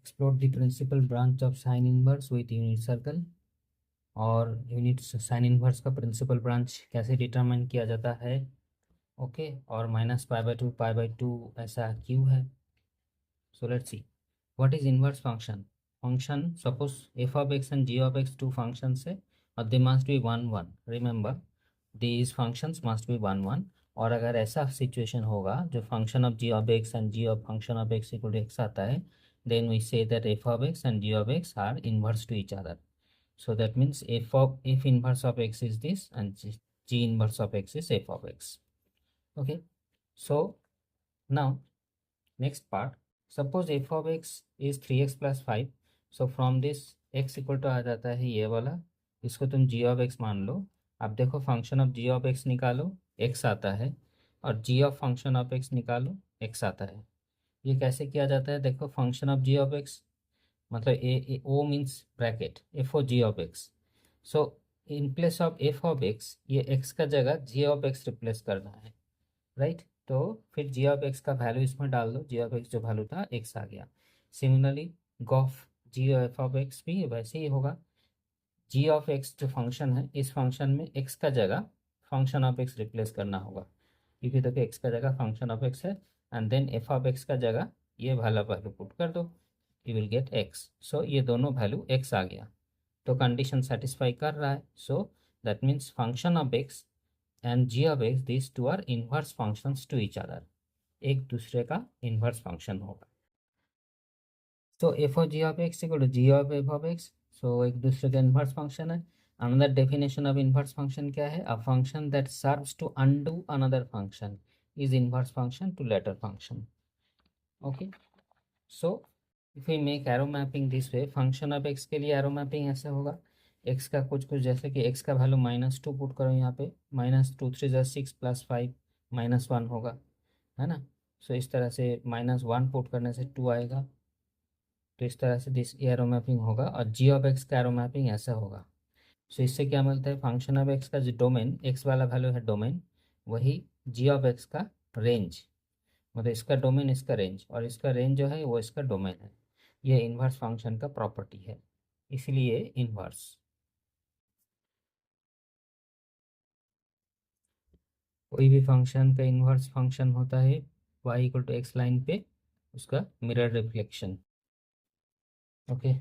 Explore the principal branch of sine inverse with unit circle. और unit sine inverse का principal branch कैसे determine किया जाता है। ओके, और -π/2 ऐसा क्यों है। So let's see what is inverse function. Function suppose f of x and g of x two functions है और they must be 1 1। Remember these functions must be 1 1। और अगर ऐसा सिचुएशन होगा जो function of g of x and g of function of x equal to x आता है, then we say that f of x and g of x are inverse to each other. So that means f inverse of x is this and g inverse of x is f of x. Okay, so now next part, suppose f of x is 3x plus 5. So from this x equal to आ जाता है ये वाला, इसको तुम g of x मान लो। अब देखो function of g of x निकालो, x आता है, और g of function of x निकालो, x आता है। ये कैसे किया जाता है, देखो function of g of x मतलब a o means bracket f o g of x. So in place of f of x ये एक्स का जगह जी ऑफ एक्स रिप्लेस करना है, राइट। तो फिर जी ऑफ एक्स का वैल्यू इसमें डाल दो, जी ऑफ एक्स जो वैल्यू था एक्स आ गया। Similarly gof g f of x भी वैसे ही होगा। जी ऑफ एक्स जो फंक्शन है, इस फंक्शन में एक्स का जगह फंक्शन ऑफ एक्स रिप्लेस करना होगा, क्योंकि देखो एक्स का जगह फंक्शन ऑफ एक्स है, and then f of x का जगह ये वाला वैल्यू पुट कर दो, you will get x. So ये दोनों वैल्यू एक्स आ गया, तो कंडीशन सेटिस्फाई कर रहा है। So that means function of x and g of x this two are inverse functions to each other, एक दूसरे का इनवर्स फंक्शन होगा। तो f of g of x equal to g of f of x, so एक दूसरे का inverse function है। Another definition of inverse function क्या है, a function that serves to undo another function is inverse function to latter function. Okay, so if we make arrow mapping this way, function of x के लिए arrow mapping ऐसे होगा, x का कुछ कुछ जैसे कि एक्स का वैल्यू -2 पुट करो यहाँ पे, -2 3 6 +5 -1 होगा, है ना। सो इस तरह से -1 पुट करने से 2 आएगा। तो इस तरह से दिस एरो मैपिंग होगा, और जी ऑफ एक्स का एरो मैपिंग ऐसा होगा। सो इससे क्या मिलता है, फंक्शन ऑफ एक्स का जो डोमेन एक्स वाला वैल्यू है डोमेन, वही जी ऑफ एक्स का रेंज, मतलब इसका डोमेन इसका रेंज, और इसका रेंज जो है वो इसका डोमेन है। ये इन्वर्स फंक्शन का प्रॉपर्टी है, इसलिए इन्वर्स। कोई भी फंक्शन का इन्वर्स फंक्शन होता है y equal to x line पे उसका मिरर रिफ्लेक्शन। ओके,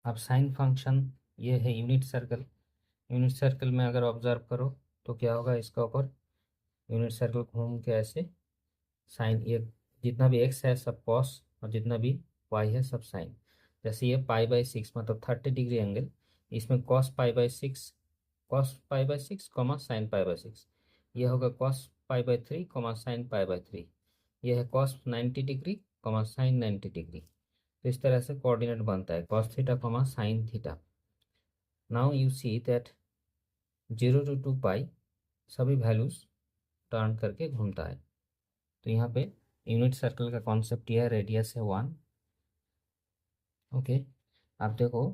अब साइन फंक्शन ये है यूनिट सर्कल। यूनिट सर्कल में अगर ऑब्जर्व करो तो क्या होगा, इसका ऊपर यूनिट सर्कल घूम के ऐसे साइन, ये जितना भी एक्स है सब कॉस और जितना भी वाई है सब साइन। जैसे ये π/6 मतलब 30 डिग्री एंगल, इसमें cos π/6, cos π/6 कॉमा साइन π/6, ये होगा cos π/3 कॉमा साइन π/3, ये है cos 90 degree comma sign 90 degree. तो इस तरह से कोऑर्डिनेट बनता है cos theta comma sine theta. Now you see that 0 to 2 पाई सभी वैल्यूज टर्न करके घूमता है। तो यहाँ पे यूनिट सर्कल का कॉन्सेप्ट यह है, रेडियस है 1। ओके, आप देखो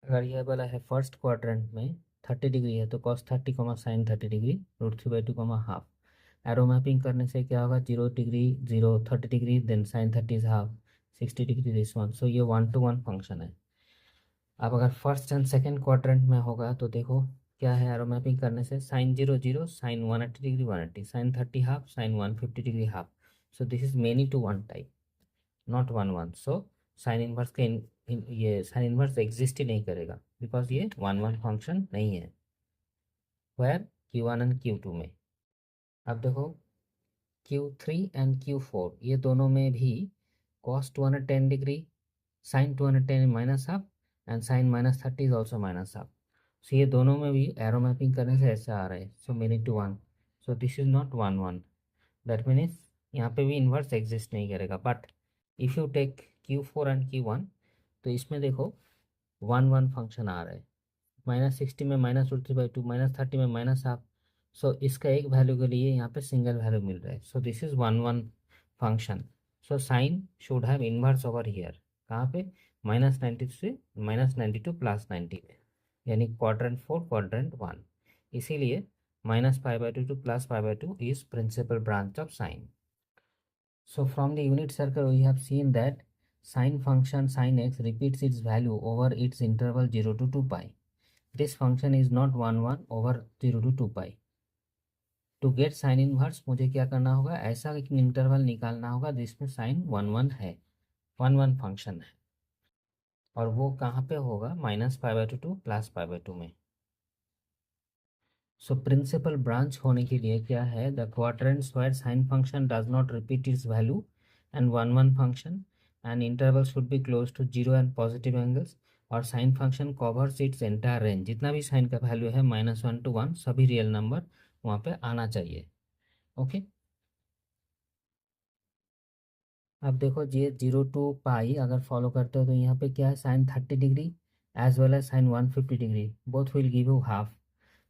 अगर यह वाला है फर्स्ट क्वाड्रेंट में 30 डिग्री है, तो cos 30 comma sine 30 degree √3/2 comma half. Arrow mapping करने से क्या होगा, 0 degree 0 30 degree then sine 30 is half, 60 degree this one. So ये 1 to 1 फंक्शन है। अब अगर फर्स्ट एंड सेकेंड क्वाड्रेंट में होगा तो देखो क्या है, एरो मैपिंग करने से sine 0 0 sine 180 degree 180, sine 30 half, sine 150 degree half. So this is many to one type, not 1 1। So sine inverse के ये साइन इनवर्स एग्जिस्ट ही नहीं करेगा, बिकॉज ये 1 1 फंक्शन नहीं है। वेयर Q1 एंड Q2 में। अब देखो Q3 एंड Q4 ये दोनों में भी cos 210 degree, sine 210 minus half, and sine -30 is also minus half. So ये दोनों में भी एरो मैपिंग करने से ऐसा आ रहा है, so many to one. So this is not 1 1, that means यहाँ पे भी इन्वर्स एग्जिस्ट नहीं करेगा। But if you take Q4 and Q1, तो इसमें देखो 1 1 फंक्शन आ रहा है, -60 में -√3/2, -30 में माइनस हाफ। सो इसका एक वैल्यू के लिए यहाँ पे सिंगल वैल्यू मिल रहा है, सो this is 1 1 function. So sign should have inverse over here, कहाँ पे, -90 से -92 +90 में। यानी क्वाड्रेंट 4 क्वाड्रेंट 1। इसीलिए -π/2 to +π/2 is principal branch of sine. So from the unit circle we have seen that sine function sin x repeats its value over its interval 0 to 2 pi. This function is not 1 over 0 to 2 pi. To get sine inverse मुझे क्या करना होगा, ऐसा एक interval निकालना होगा जिसमें sign 1 1 है, 1 1 फंक्शन है, और वो कहाँ पे होगा, -π/2 to +π/2 में। सो प्रिंसिपल ब्रांच होने के लिए क्या है, the quadrants where sine function does not repeat its value and 1 1 function and interval should be close to 0 and positive angles, और sine function covers its entire range, जितना भी sign का value है -1 to 1 सभी रियल नंबर वहाँ पे आना चाहिए। ओके अब देखो ये 0 to पाई अगर फॉलो करते हो तो यहाँ पे क्या है, sine 30 degree as well as sine 150 degree, both will give you half.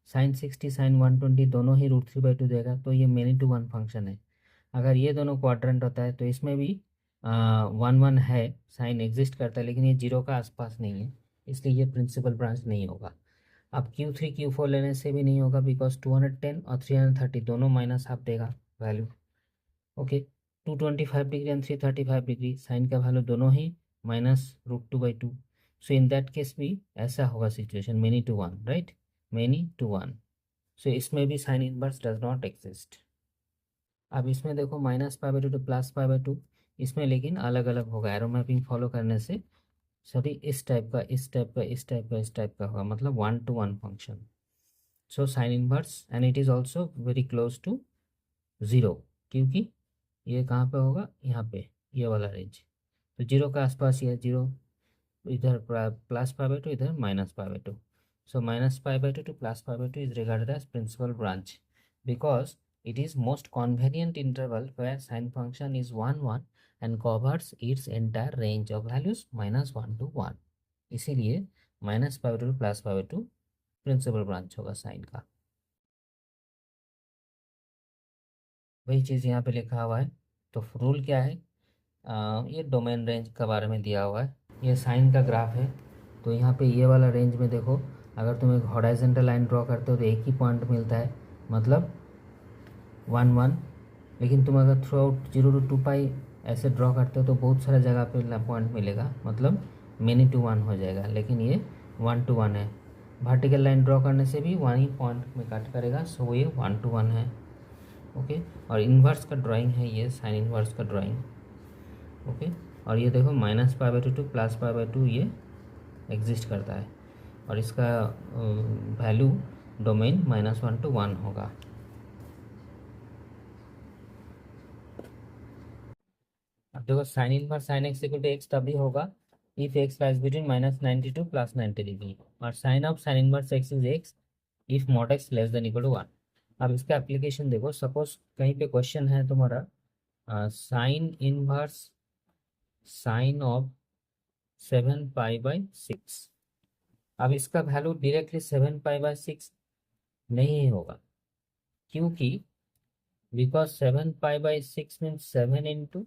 Sine 60 sine 120 दोनों ही √3/2 देगा, तो ये मेनी टू वन फंक्शन है। अगर ये दोनों क्वाड्रेंट होता है तो इसमें भी 1 1 है, साइन एग्जिस्ट करता है, लेकिन ये 0 का आसपास नहीं है, इसलिए ये प्रिंसिपल ब्रांच नहीं होगा। अब Q3 Q4 लेने से भी नहीं होगा, बिकॉज 210 और 330 दोनों माइनस हाफ देगा value. Okay 225 degree and 335 degree sine का वैल्यू दोनों ही -√2/2। सो इन दैट केस भी ऐसा होगा situation, many to one, right, many to one. So इसमें भी sine inverse does not exist. अब इसमें देखो -π/2 to +π/2, इसमें लेकिन अलग अलग होगा, एरो मैपिंग फॉलो करने से सभी इस टाइप का, इस टाइप का, इस टाइप का, इस टाइप का होगा, मतलब 1 to 1 function. So sine inverse and it is also very close to 0, क्योंकि ये कहाँ पे होगा, यहाँ पे, ये वाला रेंज, तो 0 के आसपास ही है, 0 इधर +π/2, इधर -π/2। सो -π/2 to +π/2 is regarded as principal branch because it is most convenient interval where sine function is 1 1 and covers its entire range of values -1 to 1। इसीलिए -π/2 to +π/2 प्रिंसिपल ब्रांच होगा साइन का। वही चीज़ यहाँ पे लिखा हुआ है। तो रूल क्या है, ये डोमेन रेंज के बारे में दिया हुआ है, ये साइन का ग्राफ है। तो यहाँ पे ये वाला रेंज में देखो, अगर तुम एक हॉराइजेंटल लाइन ड्रॉ करते हो तो एक ही पॉइंट मिलता है, मतलब 1 1, लेकिन तुम अगर थ्रू आउट 0 to 2 पाई ऐसे ड्रॉ करते हो तो बहुत सारा जगह पे पॉइंट मिलेगा, मतलब मेनी टू वन हो जाएगा, लेकिन ये 1 to 1 है। वर्टिकल लाइन ड्रॉ करने से भी 1 ही पॉइंट में कट करेगा, सो ये 1 to 1 है। ओके और इन्वर्स का ड्राइंग है ये, साइन इन्वर्स का ड्राइंग। ओके और ये देखो -π/2 to +π/2 ये एग्जिस्ट करता है, और इसका वैल्यू डोमेन -1 to 1 होगा। अब देखो sine inverse sine x equal to x तभी होगा if x lies between -90 to +90 degree, और sine of sine inverse x is x if mod x less than equal to 1। अब इसका एप्लीकेशन देखो, suppose कहीं पे क्वेश्चन है तुम्हारा साइन इनवर्स साइन ऑफ 7π/6, अब इसका वैल्यू डायरेक्टली 7π/6 नहीं होगा, क्योंकि बिकॉज 7π/6 मीन्स 7 into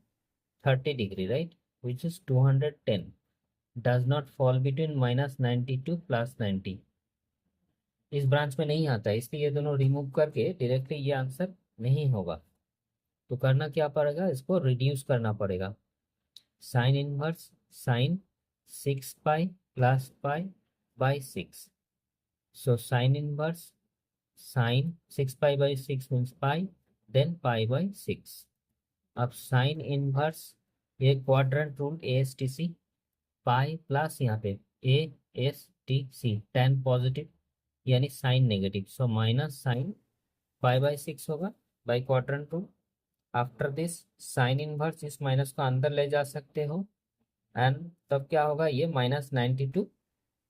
30 डिग्री, right, which is 210, does not fall between -90 to +90, इस ब्रांच में नहीं आता है, इसलिए ये दोनों रिमूव करके डायरेक्टली ये आंसर नहीं होगा। तो करना क्या पड़ेगा, इसको रिड्यूस करना पड़ेगा। Sine inverse sine 6π + π/6, so sin inverse sin 6π/6 means pi, then π/6। अब साइन इनवर्स ये quadrant rule ASTC, pi plus यहाँ पे ASTC tan पॉजिटिव यानी sine negative, so minus sine π/6 होगा by quadrant rule. After this sine inverse इस minus को अंदर ले जा सकते हो, एंड तब क्या होगा, ये -90 to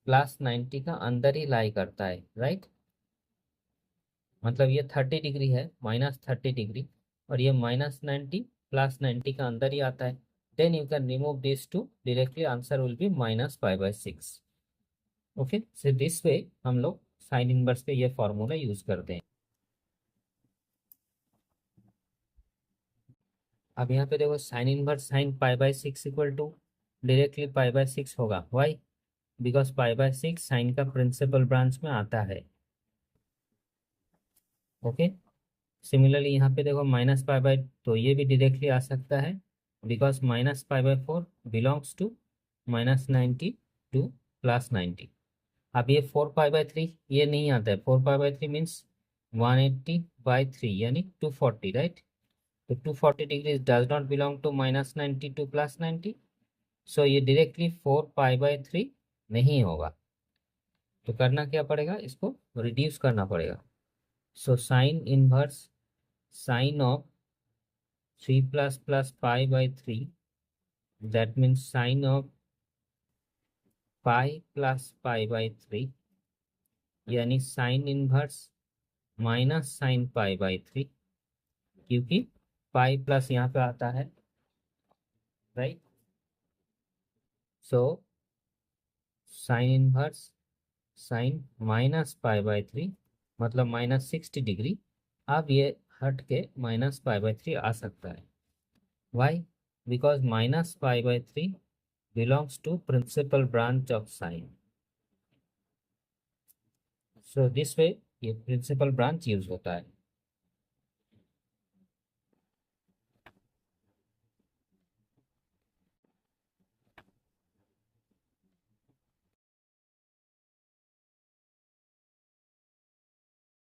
+90 का अंदर ही लाई करता है, राइट, मतलब ये 30 डिग्री है, -30 डिग्री, और ये -90 +90 का अंदर ही आता है। Then you can remove this too, directly answer will be -π/6। Okay so this way हम लोग साइन इनवर्स के ये फॉर्मूला यूज करते हैं। अब यहाँ पे देखो sine inverse sine π/6 equal to directly π/6 होगा, वाई, बिकॉज π/6 साइन का प्रिंसिपल ब्रांच में आता है। ओके, सिमिलरली यहाँ पे देखो -π/, तो ये भी डायरेक्टली आ सकता है बिकॉज -π/4 बिलोंग्स टू -90 टू +90। अब ये 4π/3 ये नहीं आता है, 4π/3 मीन्स 180/3 यानी 240, राइट। तो 240 degree does not belong to -90 to +90, सो ये डायरेक्टली 4π/3 नहीं होगा। तो करना क्या पड़ेगा, इसको रिड्यूस करना पड़ेगा। सो sine inverse sign of 3 + π/3, that means sine of pi plus π/3 यानी साइन इनवर्स माइनस साइन π/3, क्योंकि पाई प्लस यहाँ पे आता है, right. So sine inverse sine -π/3 मतलब -60 डिग्री। अब ये हट के -π/3 आ सकता है। Why? Because -π/3 belongs to principal branch of sine. So this way ये प्रिंसिपल ब्रांच यूज होता है।